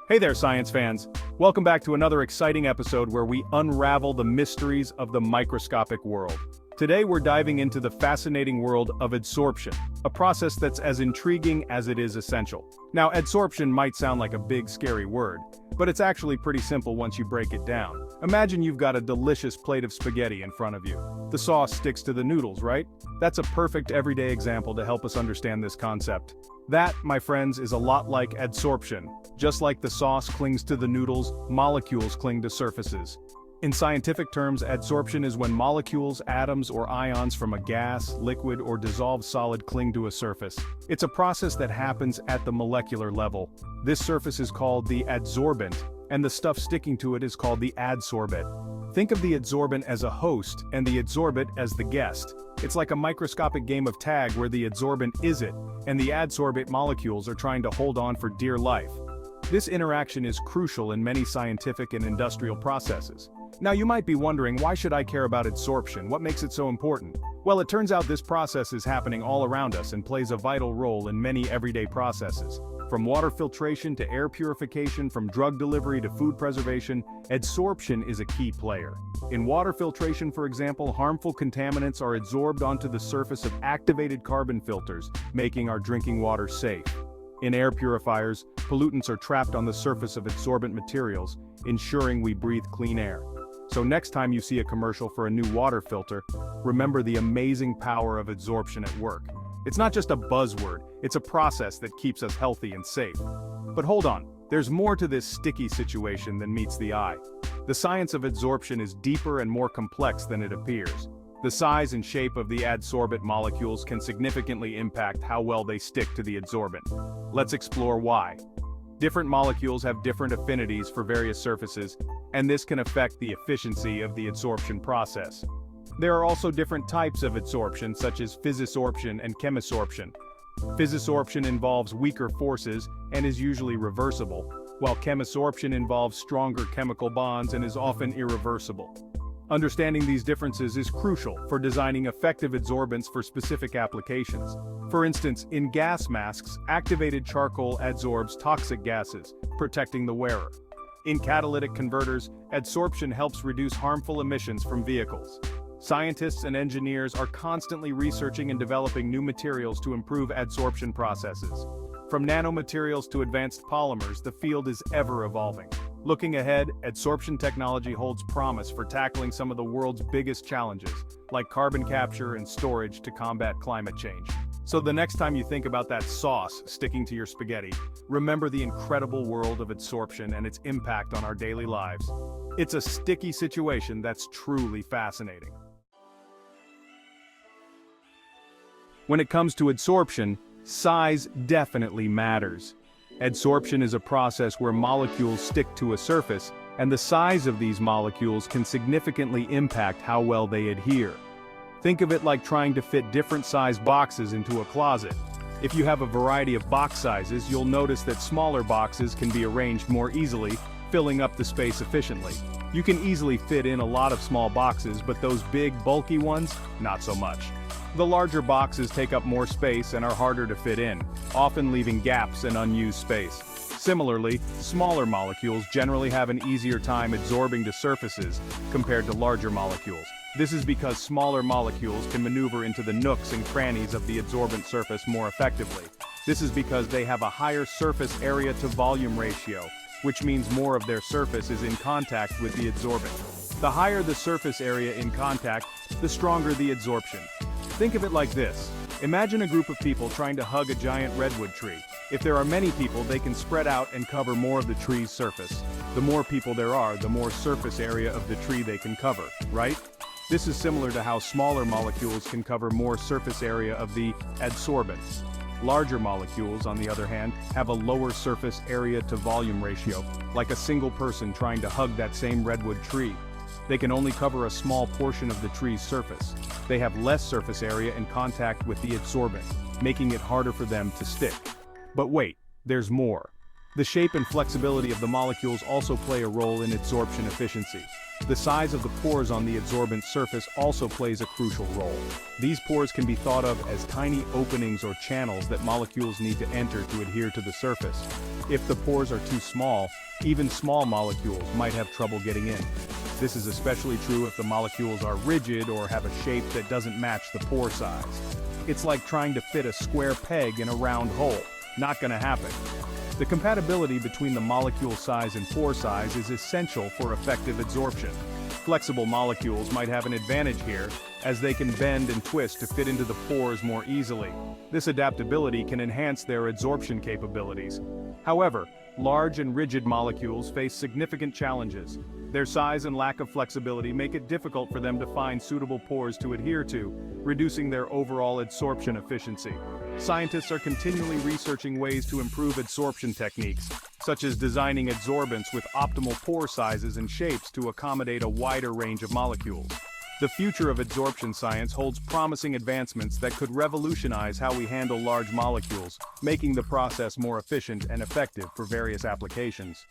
Hey there, science fans! Welcome back to another exciting episode where we unravel the mysteries of the microscopic world. Today we're diving into the fascinating world of adsorption, a process that's as intriguing as it is essential. Now, adsorption might sound like a big, scary word, but it's actually pretty simple once you break it down. Imagine you've got a delicious plate of spaghetti in front of you. The sauce sticks to the noodles, right? That's a perfect everyday example to help us understand this concept. That, my friends, is a lot like adsorption. Just like the sauce clings to the noodles, molecules cling to surfaces. In scientific terms, adsorption is when molecules, atoms, or ions from a gas, liquid, or dissolved solid cling to a surface. It's a process that happens at the molecular level. This surface is called the adsorbent, and the stuff sticking to it is called the adsorbate. Think of the adsorbent as a host, and the adsorbate as the guest. It's like a microscopic game of tag where the adsorbent is it, and the adsorbate molecules are trying to hold on for dear life. This interaction is crucial in many scientific and industrial processes. Now you might be wondering, why should I care about adsorption? What makes it so important? Well, it turns out this process is happening all around us and plays a vital role in many everyday processes. From water filtration to air purification, from drug delivery to food preservation, adsorption is a key player. In water filtration, for example, harmful contaminants are adsorbed onto the surface of activated carbon filters, making our drinking water safe. In air purifiers, pollutants are trapped on the surface of adsorbent materials, ensuring we breathe clean air. So next time you see a commercial for a new water filter, remember the amazing power of adsorption at work. It's not just a buzzword, it's a process that keeps us healthy and safe. But hold on, there's more to this sticky situation than meets the eye. The science of adsorption is deeper and more complex than it appears. The size and shape of the adsorbate molecules can significantly impact how well they stick to the adsorbent. Let's explore why. Different molecules have different affinities for various surfaces, and this can affect the efficiency of the adsorption process. There are also different types of adsorption, such as physisorption and chemisorption. Physisorption involves weaker forces and is usually reversible, while chemisorption involves stronger chemical bonds and is often irreversible. Understanding these differences is crucial for designing effective adsorbents for specific applications. For instance, in gas masks, activated charcoal adsorbs toxic gases, protecting the wearer. In catalytic converters, adsorption helps reduce harmful emissions from vehicles. Scientists and engineers are constantly researching and developing new materials to improve adsorption processes. From nanomaterials to advanced polymers, the field is ever evolving. Looking ahead, adsorption technology holds promise for tackling some of the world's biggest challenges, like carbon capture and storage to combat climate change. So the next time you think about that sauce sticking to your spaghetti, remember the incredible world of adsorption and its impact on our daily lives. It's a sticky situation that's truly fascinating. When it comes to adsorption, size definitely matters. Adsorption is a process where molecules stick to a surface, and the size of these molecules can significantly impact how well they adhere. Think of it like trying to fit different sized boxes into a closet. If you have a variety of box sizes, you'll notice that smaller boxes can be arranged more easily, filling up the space efficiently. You can easily fit in a lot of small boxes, but those big, bulky ones, not so much. The larger boxes take up more space and are harder to fit in, often leaving gaps and unused space. Similarly, smaller molecules generally have an easier time adsorbing to surfaces compared to larger molecules. This is because smaller molecules can maneuver into the nooks and crannies of the adsorbent surface more effectively. This is because they have a higher surface area to volume ratio, which means more of their surface is in contact with the adsorbent. The higher the surface area in contact, the stronger the adsorption. Think of it like this. Imagine a group of people trying to hug a giant redwood tree. If there are many people, they can spread out and cover more of the tree's surface. The more people there are, the more surface area of the tree they can cover, right? This is similar to how smaller molecules can cover more surface area of the adsorbents. Larger molecules, on the other hand, have a lower surface area to volume ratio, like a single person trying to hug that same redwood tree. They can only cover a small portion of the tree's surface. They have less surface area in contact with the adsorbent, making it harder for them to stick. But wait, there's more. The shape and flexibility of the molecules also play a role in adsorption efficiency. The size of the pores on the adsorbent surface also plays a crucial role. These pores can be thought of as tiny openings or channels that molecules need to enter to adhere to the surface. If the pores are too small, even small molecules might have trouble getting in. This is especially true if the molecules are rigid or have a shape that doesn't match the pore size. It's like trying to fit a square peg in a round hole. Not gonna happen. The compatibility between the molecule size and pore size is essential for effective adsorption. Flexible molecules might have an advantage here, as they can bend and twist to fit into the pores more easily. This adaptability can enhance their adsorption capabilities. However, large and rigid molecules face significant challenges. Their size and lack of flexibility make it difficult for them to find suitable pores to adhere to, reducing their overall adsorption efficiency. Scientists are continually researching ways to improve adsorption techniques, such as designing adsorbents with optimal pore sizes and shapes to accommodate a wider range of molecules. The future of adsorption science holds promising advancements that could revolutionize how we handle large molecules, making the process more efficient and effective for various applications.